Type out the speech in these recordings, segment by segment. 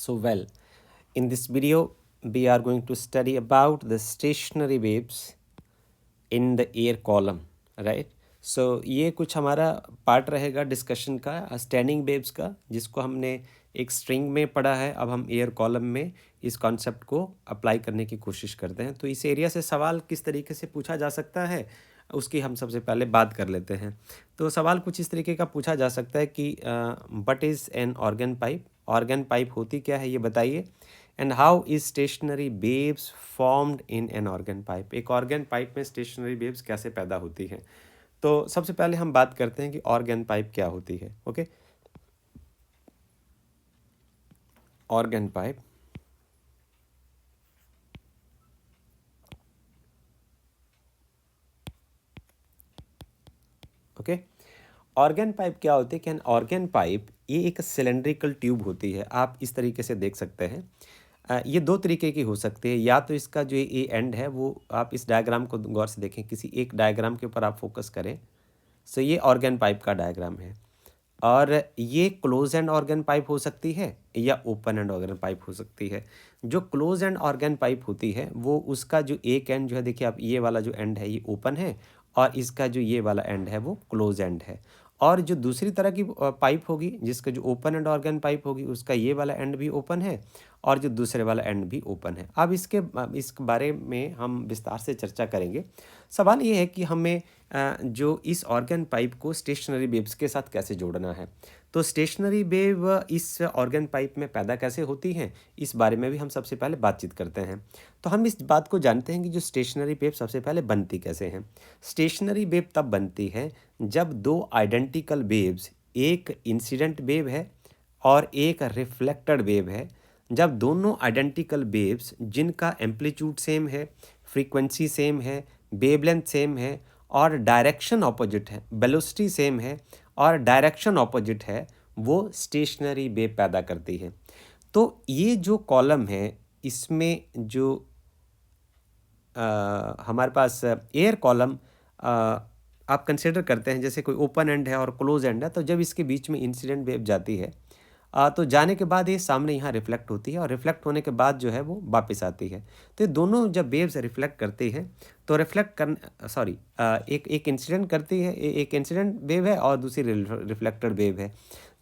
So well, in this video we are going to study about the stationary waves in the air column, right? So ये कुछ हमारा part रहेगा discussion का standing waves का, जिसको हमने एक स्ट्रिंग में पढ़ा है। अब हम एयर कॉलम में इस कॉन्सेप्ट को अप्लाई करने की कोशिश करते हैं। तो इस एरिया से सवाल किस तरीके से पूछा जा सकता है उसकी हम सबसे पहले बात कर लेते हैं। तो सवाल कुछ इस तरीके का पूछा जा सकता है कि what is an organ pipe, organ pipe होती क्या है ये बताइए, and how is stationary waves formed in an organ pipe. एक ऑर्गन पाइप में स्टेशनरी वेव्स कैसे पैदा होती हैं। तो सबसे पहले हम बात करते हैं कि ऑर्गन पाइप क्या होती है। Okay, organ pipe okay, organ pipe क्या होती है कि ऑर्गन पाइप ये एक सिलेंड्रिकल ट्यूब होती है। आप इस तरीके से देख सकते हैं। ये दो तरीके की हो सकती है, या तो इसका जो ये एंड है वो आप इस डायग्राम को गौर से देखें, किसी एक डायग्राम के ऊपर आप फोकस करें। सो ये ऑर्गन पाइप का डायग्राम है, और ये क्लोज एंड ऑर्गन पाइप हो सकती है या ओपन एंड ऑर्गन पाइप हो सकती है। जो क्लोज एंड ऑर्गन पाइप होती है वो उसका जो एक एंड जो है, देखिए आप, ये वाला जो एंड है ये ओपन है, और इसका जो ये वाला एंड है वो क्लोज एंड है। और जो दूसरी तरह की पाइप होगी, जिसका जो ओपन एंड ऑर्गन पाइप होगी, उसका ये वाला एंड भी ओपन है और जो दूसरे वाला एंड भी ओपन है। अब इस बारे में हम विस्तार से चर्चा करेंगे। सवाल ये है कि हमें जो इस ऑर्गन पाइप को स्टेशनरी वेव्स के साथ कैसे जोड़ना है। तो स्टेशनरी वेव इस ऑर्गन पाइप में पैदा कैसे होती हैं, इस बारे में भी हम सबसे पहले बातचीत करते हैं। तो हम इस बात को जानते हैं कि जो स्टेशनरी वेव सबसे पहले बनती कैसे हैं। स्टेशनरी वेव तब बनती है जब दो आइडेंटिकल वेव्स, एक इंसिडेंट वेव है और एक रिफ्लेक्टेड वेव है, जब दोनों आइडेंटिकल वेव्स जिनका एम्पलीट्यूड सेम है, फ्रीक्वेंसी सेम है, वेवलेंथ सेम है और डायरेक्शन ऑपोजिट है, वेलोसिटी सेम है और डायरेक्शन ऑपोजिट है, वो स्टेशनरी वेव पैदा करती है। तो ये जो कॉलम है इसमें जो हमारे पास एयर कॉलम आप कंसिडर करते हैं, जैसे कोई ओपन एंड है और क्लोज एंड है, तो जब इसके बीच में इंसिडेंट वेव जाती है तो जाने के बाद ये सामने यहाँ रिफ्लेक्ट होती है, और रिफ्लेक्ट होने के बाद जो है वो वापस आती है। तो ये दोनों जब वेव्स रिफ्लेक्ट करती हैं तो रिफ्लेक्ट कर सॉरी एक इंसिडेंट करती है, एक इंसिडेंट वेव है और दूसरी रिफ्लेक्टेड वेव है।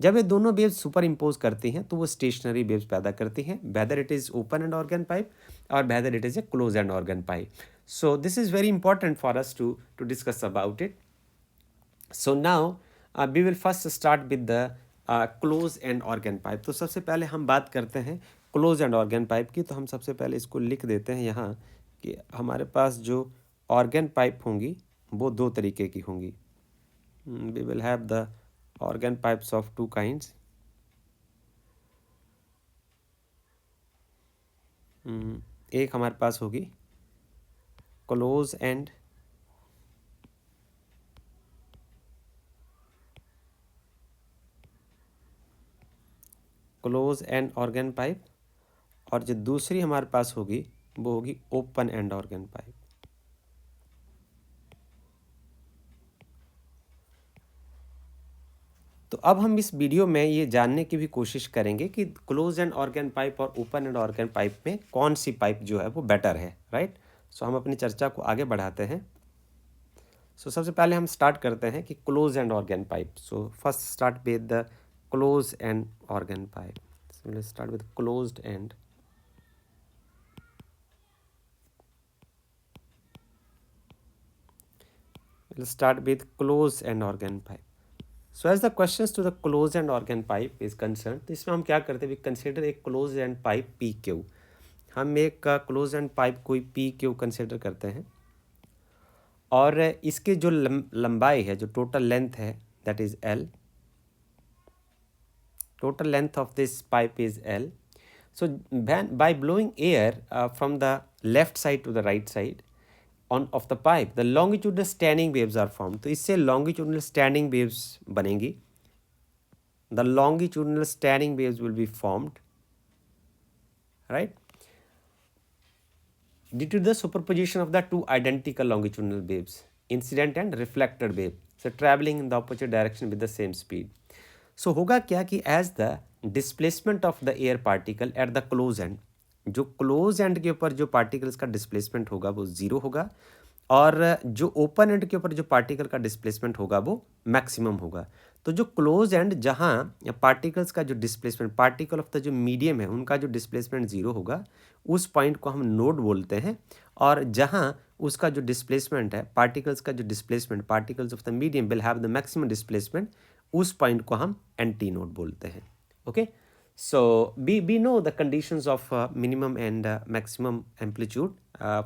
जब ये दोनों वेव्स सुपर इम्पोज करती हैं तो वो स्टेशनरी वेव्स पैदा करती हैं, whether it is open end organ pipe और whether it is a close end organ pipe. So this is very important for us to discuss about it. So now we will first start with the close end organ pipe. तो सबसे पहले हम बात करते हैं close end organ pipe की। तो हम सबसे पहले इसको लिख देते हैं यहाँ कि हमारे पास जो ऑर्गन पाइप होंगी वो दो तरीके की होंगी। We will have the organ pipes of two kinds. एक हमारे पास होगी क्लोज एंड ऑर्गन पाइप, और जो दूसरी हमारे पास होगी वो होगी ओपन एंड ऑर्गन पाइप। तो अब हम इस वीडियो में ये जानने की भी कोशिश करेंगे कि क्लोज एंड ऑर्गन पाइप और ओपन एंड ऑर्गन पाइप में कौन सी पाइप जो है वो बेटर है, राइट। सो हम अपनी चर्चा को आगे बढ़ाते हैं। सो सबसे पहले हम स्टार्ट करते हैं कि close end organ pipe. So first start with the close end organ pipe. So let's start with closed end organ pipe. So as the questions to the closed end organ pipe is concerned, तो इसमें हम क्या करते हैं, we consider एक closed end pipe PQ। हम एक close and pipe कोई PQ कंसिडर करते हैं, और इसके जो लंबाई है, जो टोटल लेंथ है, that is L। Total length of this pipe is L। So by blowing air from the left side to the right side of the pipe, the longitudinal standing waves are formed। तो इससे longitudinal standing waves बनेंगी। The longitudinal standing waves will be formed, right, due to the superposition of the two identical longitudinal waves, incident and reflected wave, so traveling in the opposite direction with the same speed। So होगा क्या कि as the displacement of the air particle at the close and, जो close and के ऊपर जो particles का displacement होगा वो ज़ीरो होगा, और जो ओपन एंड के ऊपर जो पार्टिकल का डिस्प्लेसमेंट होगा वो मैक्सिमम होगा। तो जो क्लोज एंड जहाँ पार्टिकल्स का जो डिस्प्लेसमेंट, पार्टिकल ऑफ द जो मीडियम है उनका जो डिस्प्लेसमेंट ज़ीरो होगा, उस पॉइंट को हम नोड बोलते हैं। और जहाँ उसका जो डिस्प्लेसमेंट है, पार्टिकल्स का जो displacement, particles of the medium will have the maximum displacement, उस पॉइंट को हम एंटी नोड बोलते हैं। Okay, so we know the conditions of minimum and maximum amplitude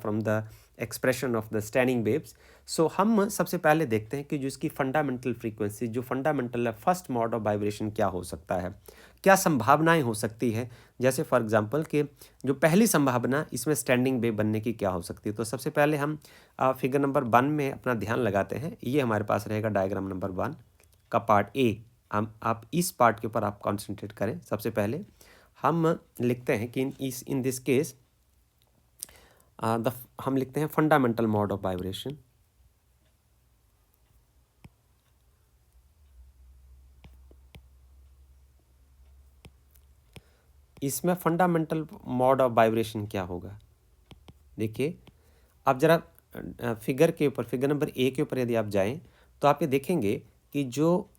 from the expression of the standing waves. So हम सबसे पहले देखते हैं कि जो इसकी फंडामेंटल फ्रीक्वेंसी, जो fundamental first mode of vibration क्या हो सकता है, क्या संभावनाएं हो सकती है। जैसे फॉर एग्जांपल कि जो पहली संभावना इसमें स्टैंडिंग वेव बनने की क्या हो सकती है। तो सबसे पहले हम फिगर नंबर 1 में अपना ध्यान लगाते हैं। ये हमारे पास रहेगा डायग्राम नंबर 1 का पार्ट ए। हम आप इस पार्ट के ऊपर आप कंसंट्रेट करें। सबसे पहले हम लिखते हैं कि इन दिस केस हम लिखते हैं फंडामेंटल मोड ऑफ वाइब्रेशन। इसमें फंडामेंटल मोड ऑफ वाइब्रेशन क्या होगा, देखिए आप जरा फिगर के ऊपर, फिगर नंबर ए के ऊपर यदि आप जाएं तो आप ये देखेंगे कि जो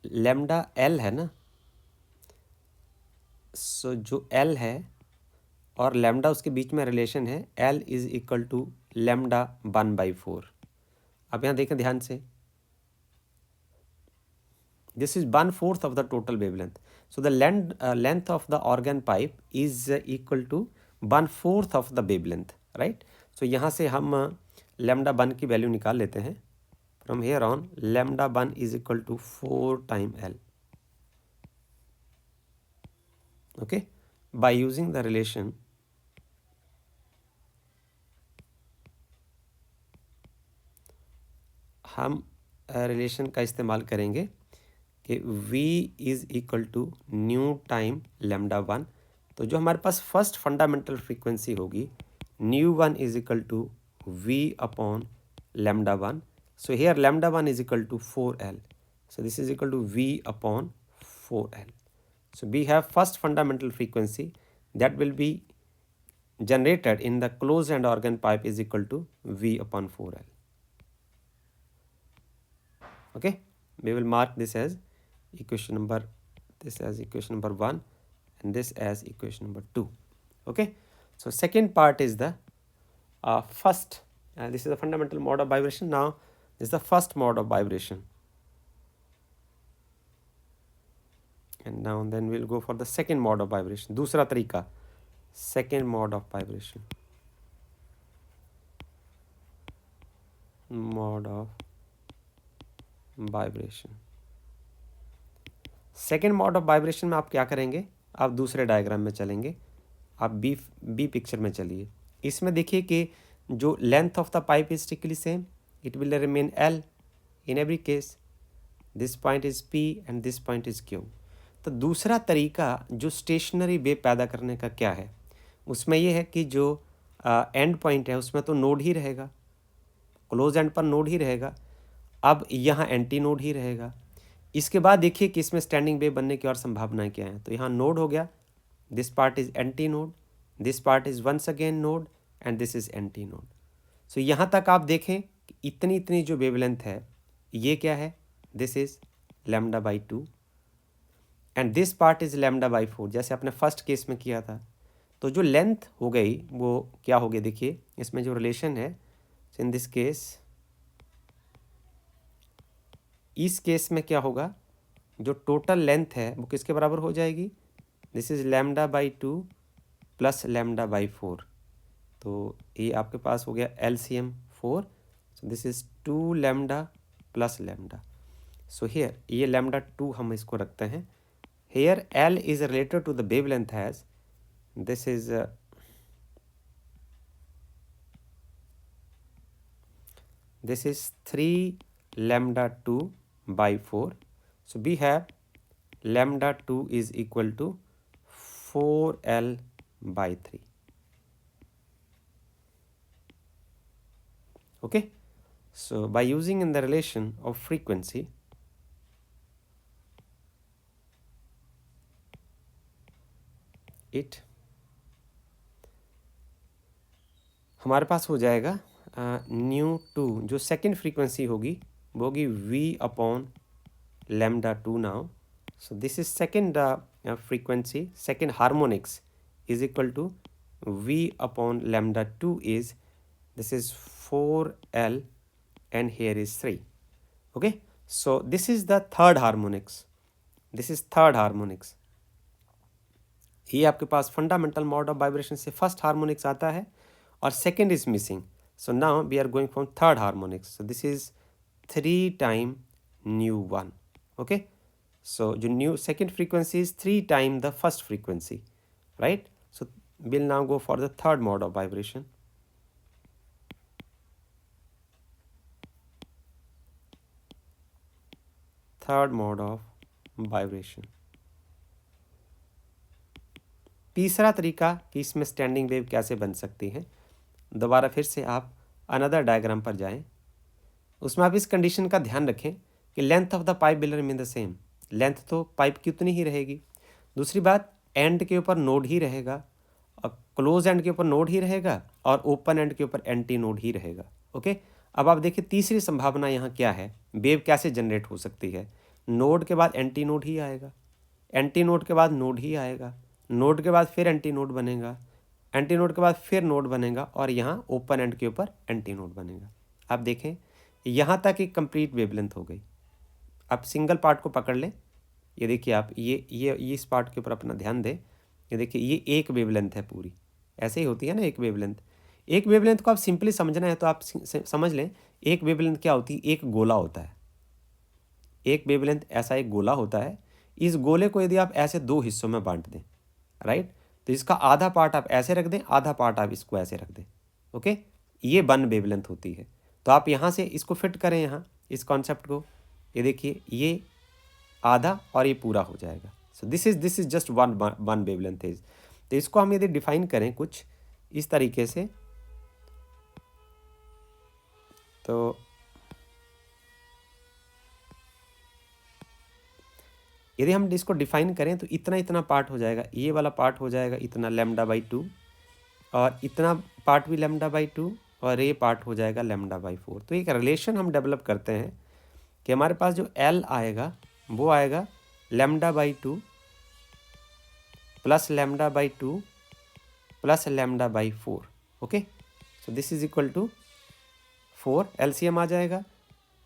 लैम्डा एल है ना, सो जो एल है और लैम्डा उसके बीच में रिलेशन है, L is equal to lambda 1/4। अब यहाँ देखें ध्यान से, this is 1/4 of the total wavelength. So the length of the organ pipe is equal to 1/4 of the wavelength, right? So यहाँ से हम lambda 1 की वैल्यू निकाल लेते हैं। From here on lambda 1 is equal to 4 times L. Okay, by using the relation हम relation का इस्तेमाल करेंगे कि v is equal to nu time lambda 1। तो जो हमारे पास फर्स्ट फंडामेंटल फ्रीक्वेंसी होगी, nu 1 is equal to v upon lambda 1। So here lambda 1 is equal to 4L, so this is equal to v upon 4L. So we have first fundamental frequency that will be generated in the closed end organ pipe is equal to v upon 4L. Okay, we will mark this as equation number 1 and this as equation number 2. Okay, so second part is the first, this is the fundamental mode of vibration. Now this is the first mode of vibration, and now then we'll go for the second mode of vibration. दूसरा तरीका, second mode of vibration, second mode of vibration में आप क्या करेंगे, आप दूसरे diagram में चलेंगे। आप बी पिक्चर में चलिए। इसमें देखिए कि जो length of the pipe is strictly same, it will remain L in every case. This point is P and this point is Q. तो दूसरा तरीका जो स्टेशनरी वेव पैदा करने का क्या है, उसमें यह है कि जो एंड पॉइंट है उसमें तो नोड ही रहेगा, क्लोज एंड पर नोड ही रहेगा। अब यहाँ एंटी नोड ही रहेगा। इसके बाद देखिए कि इसमें स्टैंडिंग वेव बनने की और संभावनाएं क्या हैं। तो यहाँ नोड हो गया, this part is antinode, this part is once again node and this is antinode. सो यहाँ तक आप देखें कि इतनी इतनी जो वेवलेंथ है, ये क्या है, this is λ/2 and this part is λ/4, जैसे आपने फर्स्ट केस में किया था। तो जो लेंथ हो गई वो क्या हो गई, देखिए इसमें जो रिलेशन है, इन दिस केस, इस केस में क्या होगा, जो टोटल लेंथ है वो किसके बराबर हो जाएगी, दिस इज λ/2 प्लस λ/4। तो ये आपके पास हो गया LCM 4, so this is 2 lambda plus lambda. So here ये λ/2 हम इसको रखते हैं। Here L is related to the wavelength has, this is this is 3 λ/2/4. So we have λ/2 is equal to 4L/3. Okay, so by using in the relation of frequency, it, हमारे पास हो जाएगा new to, जो second frequency होगी वो होगी v upon lambda 2 now. So this is second frequency, second harmonics is equal to v upon lambda 2 is, this is 4L and here is 3. Okay, so this is the third harmonics, this is third harmonics. ये आपके पास fundamental mode of vibration से first harmonics आता है और second is missing. So now we are going from third harmonics. So this is 3 time new 1. Okay, so जो new second frequency is 3 time the first frequency, right. So will now go for the third mode of vibration. Third mode of vibration. तीसरा तरीका कि इसमें standing wave कैसे बन सकती है. दोबारा फिर से आप अनदर डायग्राम पर जाएं. उसमें आप इस कंडीशन का ध्यान रखें कि length of the pipe will remain the same. Length तो पाइप की उतनी ही रहेगी. दूसरी बात, एंड के ऊपर नोड ही रहेगा और क्लोज एंड के ऊपर नोड ही रहेगा और ओपन एंड के ऊपर एंटी नोड ही रहेगा. ओके, अब आप देखिए तीसरी संभावना यहाँ क्या है, वेव कैसे जनरेट हो सकती है. नोड के बाद एंटी नोड ही आएगा, एंटी नोड के बाद नोड ही आएगा, नोड के बाद फिर एंटी नोड बनेगा, एंटी नोड के बाद फिर नोड बनेगा और यहाँ ओपन एंड के ऊपर एंटी नोड बनेगा. आप देखें यहाँ तक एक कंप्लीट वेवलेंथ हो गई. आप सिंगल पार्ट को पकड़ लें. ये देखिए आप ये इस पार्ट के ऊपर अपना ध्यान दें. ये देखिए ये एक वेवलेंथ है पूरी. ऐसे ही होती है ना एक वेवलेंथ. एक वेवलेंथ को आप सिंपली समझना है तो आप समझ लें एक वेवलेंथ क्या होती है. एक गोला होता है. एक वेवलेंथ ऐसा एक गोला होता है. इस गोले को यदि आप ऐसे दो हिस्सों में बांट दें, राइट, तो इसका आधा पार्ट आप ऐसे रख दें, आधा पार्ट आप इसको ऐसे रख दें. ओके, ये वन वेवलेंथ होती है. तो आप यहाँ से इसको फिट करें यहाँ इस कॉन्सेप्ट को. ये देखिए ये आधा और ये पूरा हो जाएगा. सो this is just one wavelength is. तो इसको हम यदि डिफाइन करें कुछ इस तरीके से, तो यदि हम इसको डिफाइन करें तो इतना इतना पार्ट हो जाएगा. ये वाला पार्ट हो जाएगा इतना λ/2 और इतना पार्ट भी λ/2 और ये पार्ट हो जाएगा λ/4. तो एक रिलेशन हम डेवलप करते हैं कि हमारे पास जो L आएगा वो आएगा λ/2 plus λ/2 plus λ/4. Okay, so this is equal to 4. LCM आ जाएगा.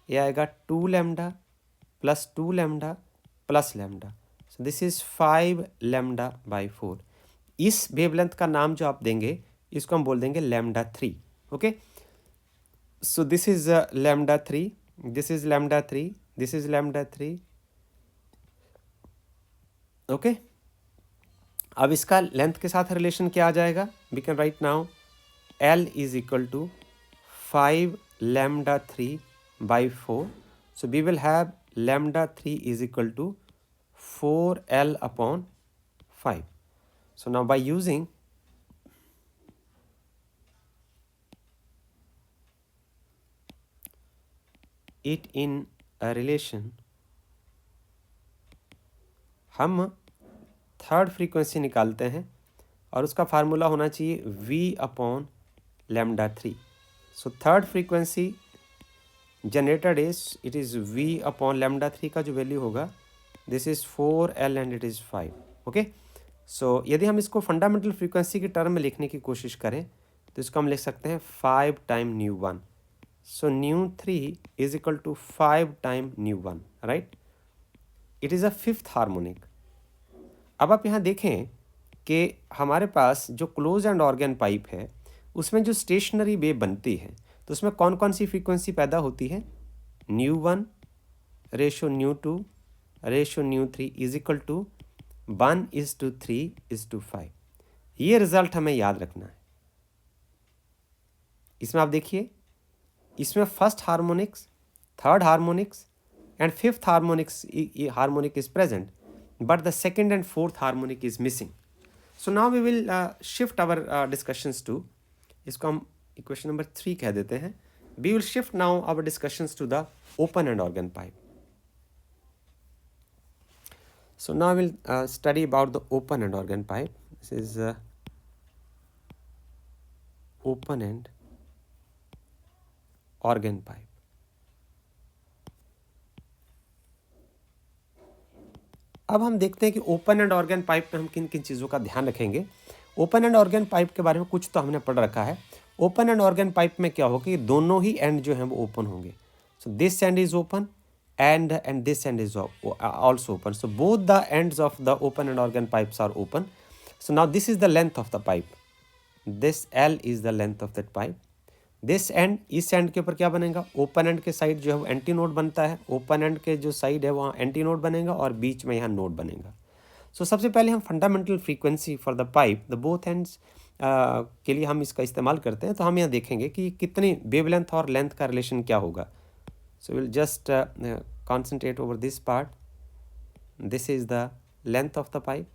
ये आएगा 2 lambda plus 2 lambda plus lambda. So this is 5 λ/4. इस वेवलेंथ का नाम जो आप देंगे इसको हम बोल देंगे λ3. Okay, so this is λ3, this is λ3, this is λ3. Okay, अब इसका लेंथ के साथ रिलेशन क्या आ जाएगा. We can write now L is equal to 5 λ3/4. So we will have λ3 is equal to 4L upon 5. So now by using it in a relation, हम third frequency निकालते हैं और उसका फार्मूला होना चाहिए V upon λ3. So third frequency generated is it is V upon λ3 का जो value होगा this is 4L and it is 5. Okay, so यदि हम इसको फंडामेंटल फ्रीक्वेंसी के टर्म में लिखने की कोशिश करें तो इसको हम लिख सकते हैं 5 time new 1. So nu 3 is equal to 5 time new 1, right. It is a fifth harmonic. अब आप यहाँ देखें कि हमारे पास जो क्लोज एंड ऑर्गन पाइप है उसमें जो स्टेशनरी वेव बनती है तो उसमें कौन कौन सी फ्रीक्वेंसी पैदा होती है. Nu 1 ratio nu 2 ratio nu 3 is equal to 1:3:5. ये रिजल्ट हमें याद रखना है. इसमें आप देखिए इसमें first harmonics, third harmonics and fifth harmonic is present but the second and fourth harmonic is missing. So now we will shift our discussions to, इसको हम equation number 3 कह देते हैं. We will shift now our discussions to the open end organ pipe. So now we will study about the open end organ pipe. This is open end organ pipe. अब हम देखते हैं कि open end organ pipe में हम किन किन चीज़ों का ध्यान रखेंगे। ओपन एंड ऑर्गन पाइप के बारे में कुछ तो हमने पढ़ रखा है। ओपन एंड ऑर्गन पाइप में क्या होगा कि दोनों ही एंड जो हैं वो ओपन होंगे। So this and is open and this end is also open. So both the ends of the open and organ pipes are open. So now this is the length of the pipe. This L is the length of that pipe. This and, इस and के ऊपर क्या बनेगा, open and के side जो है वो anti node बनता है, ओपन एंड के जो साइड है वहाँ एंटी नोड बनेगा और बीच में यहाँ नोड बनेगा। सो सबसे पहले हम fundamental frequency for the pipe the both ends के लिए हम इसका इस्तेमाल करते हैं। तो हम यहाँ देखेंगे कि कितनी वेवलेंथ और लेंथ का रिलेशन क्या होगा। So will just concentrate over this part. This is the length of the pipe,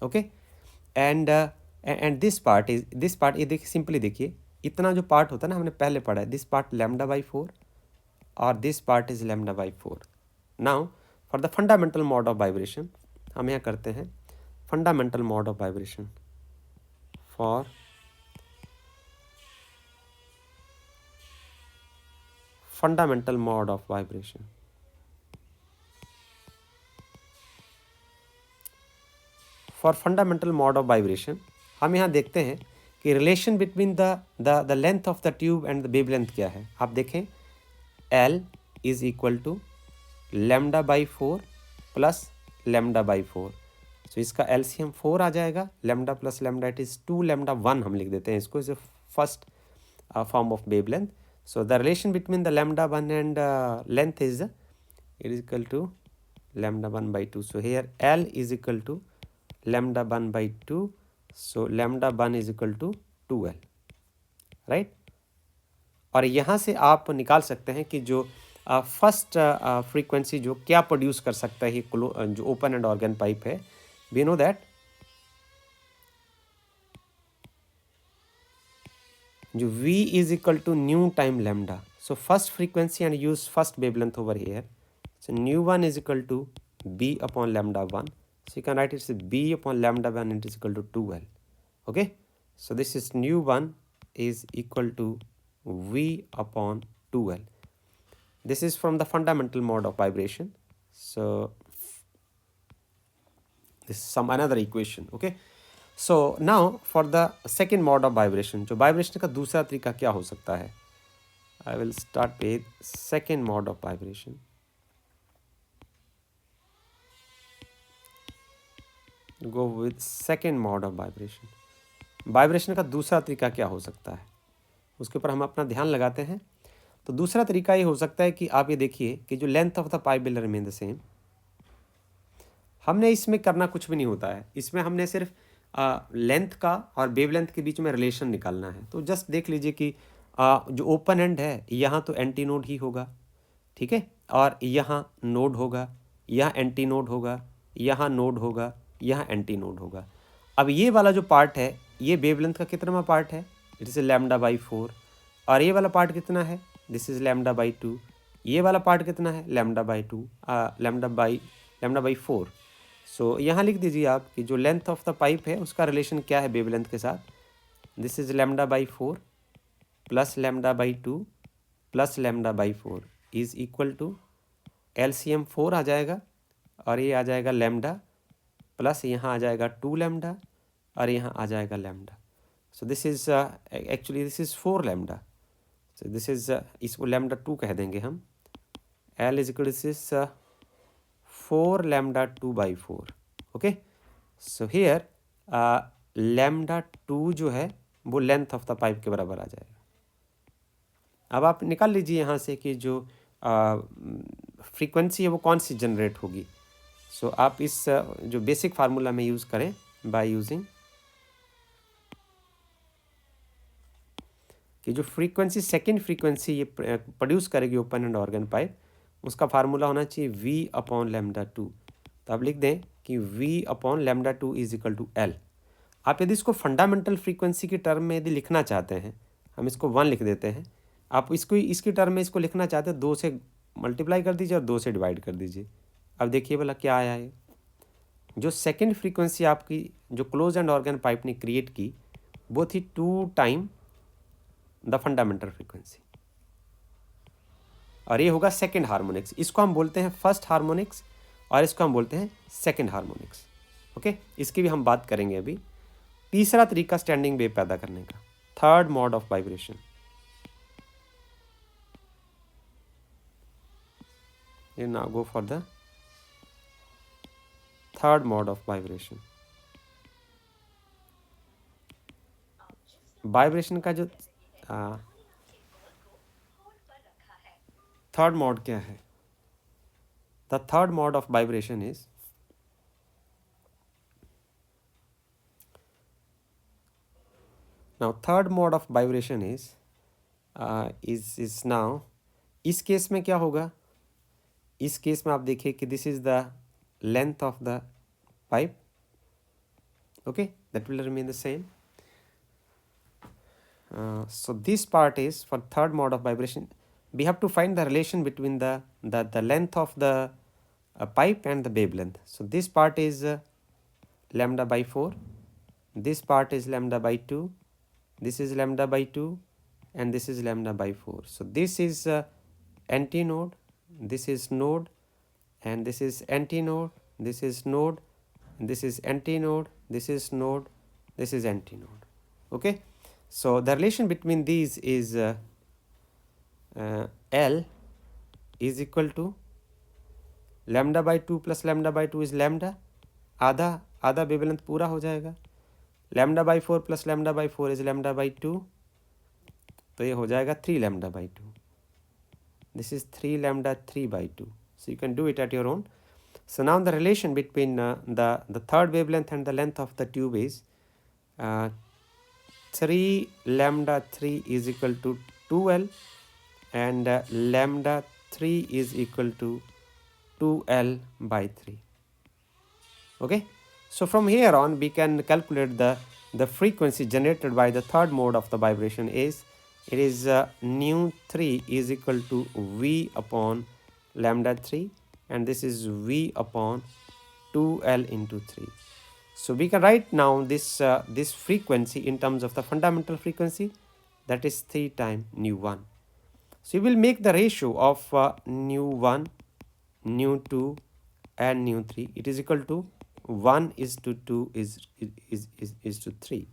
okay, and this part ये देखिए, सिंपली देखिए, इतना जो पार्ट होता है ना, हमने पहले पढ़ा है, दिस पार्ट लैम्डा बाई 4 और this part is lambda by 4। Now for the fundamental mode of vibration हम यहाँ करते हैं fundamental mode of vibration for fundamental mode of vibration. For fundamental mode of vibration हम यहाँ देखते हैं कि relation between the length of the tube and the wave length क्या है। आप देखें L is equal to lambda by 4 plus lambda by 4। सो इसका LCM 4 आ जाएगा, lambda plus lambda it is 2 lambda 1 हम लिख देते हैं इसको, is first form of wavelength. So the relation between the lambda 1 and length is it is equal to lambda 1 by 2. So here L is equal to lambda 1 by 2. So lambda 1 is equal to 2L, right? और यहाँ से आप निकाल सकते हैं कि जो first frequency जो क्या प्रोड्यूस कर सकता है जो ओपन एंड ऑर्गन पाइप है, वी नो दैट जो V is equal to nu time lambda. So first frequency and use first wavelength over here. So nu 1 is equal to B upon lambda 1. So you can write it as B upon lambda 1 and it is equal to 2L. Okay. So this is nu 1 is equal to V upon 2L. This is from the fundamental mode of vibration. So this is some another equation. Okay. So now for the second mode of vibration, जो vibration का दूसरा तरीका क्या हो सकता है, I will start with second mode of vibration. Go with second mode of vibration. Vibration का दूसरा तरीका क्या हो सकता है, उसके ऊपर हम अपना ध्यान लगाते हैं। तो दूसरा तरीका ये हो सकता है कि आप ये देखिए कि जो length of the pipe will remain the same. हमने इसमें करना कुछ भी नहीं होता है, इसमें हमने सिर्फ लेंथ का और वेव लेंथ के बीच में रिलेशन निकालना है। तो जस्ट देख लीजिए कि जो ओपन एंड है यहाँ तो एंटी नोड ही होगा, ठीक है, और यहाँ नोड होगा, यहाँ एंटी नोड होगा, यहाँ नोड होगा, यहाँ एंटी नोड होगा। अब ये वाला जो पार्ट है ये वेव लेंथ का कितना पार्ट है, इट इज़ लैम्डा बाई 4, और ये वाला पार्ट कितना है, दिस इज़ लैम्डा बाई 2, ये वाला पार्ट कितना है, लैम्डा बाई 2, लैम्डा बाई 4। सो यहाँ लिख दीजिए आप कि जो लेंथ ऑफ द पाइप है उसका रिलेशन क्या है वेव लेंथ के साथ, this is lambda by 4 plus lambda by 2 plus lambda by 4 is equal to LCM 4 आ जाएगा, और ये आ जाएगा लैम्डा प्लस यहाँ आ जाएगा 2 लैम्डा और यहाँ आ जाएगा lambda. So this is actually this is 4 lambda. So this is इसको लैम्डा 2 कह देंगे हम। L is equal this is 4 lambda 2 by 4. Okay. So here lambda 2 जो है वो लेंथ ऑफ द पाइप के बराबर आ जाएगा। अब आप निकाल लीजिए यहाँ से कि जो फ्रीक्वेंसी है वो कौन सी जनरेट होगी। सो आप इस जो बेसिक फार्मूला में यूज़ करें बाय यूजिंग कि जो फ्रीक्वेंसी सेकेंड फ्रीक्वेंसी ये प्रोड्यूस करेगी ओपन एंड ऑर्गन पाइप, उसका फार्मूला होना चाहिए V अपॉन लैम्डा 2। तो आप लिख दें कि V upon lambda 2 is equal to L। आप यदि इसको फंडामेंटल फ्रीक्वेंसी की टर्म में यदि लिखना चाहते हैं, हम इसको 1 लिख देते हैं। आप इसको इसकी टर्म में इसको लिखना चाहते हैं 2 से मल्टीप्लाई कर दीजिए और 2 से डिवाइड कर दीजिए। अब देखिए भला क्या आया है, जो सेकेंड फ्रीक्वेंसी आपकी जो क्लोज एंड ऑर्गन पाइप ने क्रिएट की वो थी 2 टाइम द फंडामेंटल फ्रीक्वेंसी, और ये होगा सेकेंड हार्मोनिक्स। इसको हम बोलते हैं फर्स्ट हार्मोनिक्स और इसको हम बोलते हैं सेकेंड हार्मोनिक्स। ओके, इसकी भी हम बात करेंगे अभी। तीसरा तरीका स्टैंडिंग वेव पैदा करने का, थर्ड मोड ऑफ वाइब्रेशन। ये now go for the third mode of vibration. Vibration का जो थर्ड मोड क्या है? The third mode of vibration is now third mode of vibration is now, इस केस में क्या होगा? इस केस में आप देखिए कि this is the length of the pipe, okay, that will remain the same. So this part is for third mode of vibration. We have to find the relation between the length of the pipe and the wavelength. So this part is lambda by 4, this part is lambda by 2, this is lambda by 2, and this is lambda by 4. So this is antinode, this is node, and this is antinode, this is node, this is antinode, this is node, this is antinode. Okay, so the relation between these is L is equal to lambda by 2 plus lambda by 2 is lambda, आधा आधा wavelength पूरा हो जाएगा, lambda by 4 plus lambda by 4 is lambda by 2, तो ये हो जाएगा 3 lambda by 2. This is 3 lambda 3 by 2. So you can do it at your own. So now the relation between the third wavelength and the length of the tube is 3 lambda 3 is equal to 2L, and lambda 3 is equal to 2L by 3. Okay, so from here on we can calculate the frequency generated by the third mode of the vibration is, it is nu 3 is equal to V upon lambda 3, and this is V upon 2L into 3. So we can write now this this frequency in terms of the fundamental frequency, that is 3 times nu 1. So you will make the ratio of nu 1, nu 2 and nu 3. It is equal to 1 is to 2 is to 3.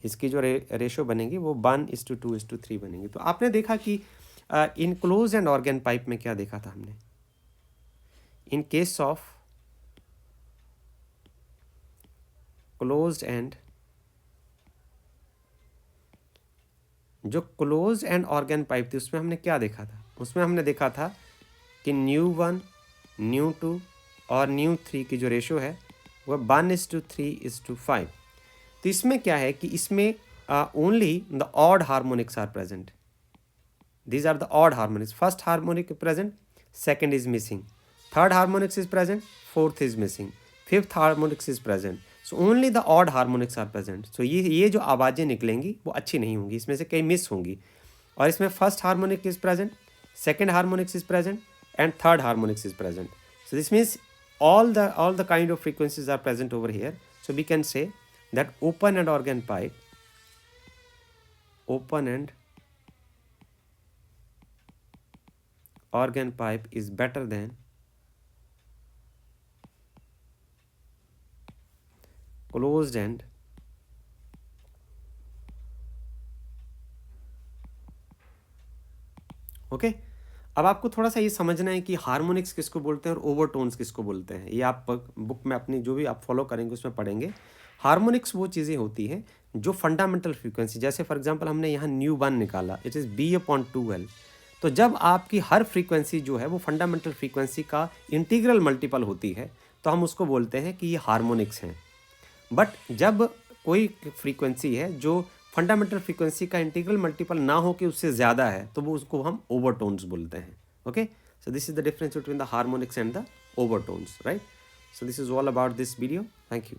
इसकी जो ratio बनेगी वो 1 is to 2 is to 3 बनेगी। तो आपने देखा कि in close end organ pipe में क्या देखा था हमने? In case of closed and, जो क्लोज एंड ऑर्गन पाइप थी उसमें हमने क्या देखा था? उसमें हमने देखा था कि nu 1, nu 2 और nu 3 की जो रेशो है वह 1 is to 3 is to 5. तो इसमें क्या है कि इसमें only the odd harmonics are present. These are the odd harmonics. First harmonic is present, second is missing. Third harmonics is present, fourth is missing. Fifth harmonics is present. So only the odd harmonics are present. So ये जो आवाज़ें निकलेंगी वो अच्छी नहीं होंगी, इसमें से कई मिस होंगी. और इसमें first harmonic is present, second harmonics is present, and third harmonics is present. So this means all the kind of frequencies are present over here. So we can say that open and organ pipe, open and organ pipe is better than closed end okay. अब आपको थोड़ा सा ये समझना है कि harmonics किसको बोलते हैं और ओवरटोन्स किसको बोलते हैं। ये आप बुक में अपनी जो भी आप फॉलो करेंगे उसमें पढ़ेंगे। हार्मोनिक्स वो चीज़ें होती हैं जो फंडामेंटल फ्रीक्वेंसी, जैसे फॉर एग्जांपल हमने यहाँ न्यू 1 निकाला, इट इज़ B/2L। तो जब आपकी हर फ्रीक्वेंसी जो है वो फंडामेंटल फ्रीक्वेंसी का इंटीग्रल मल्टीपल होती है तो हम उसको बोलते हैं कि ये हार्मोनिक्स हैं। बट जब कोई फ्रीक्वेंसी है जो फंडामेंटल फ्रीक्वेंसी का इंटीग्रल मल्टीपल ना हो कि उससे ज़्यादा है तो वो उसको हम ओवरटोन्स बोलते हैं। Okay, so this is the difference between the harmonics and the overtones, right? So this is all about this video. Thank you.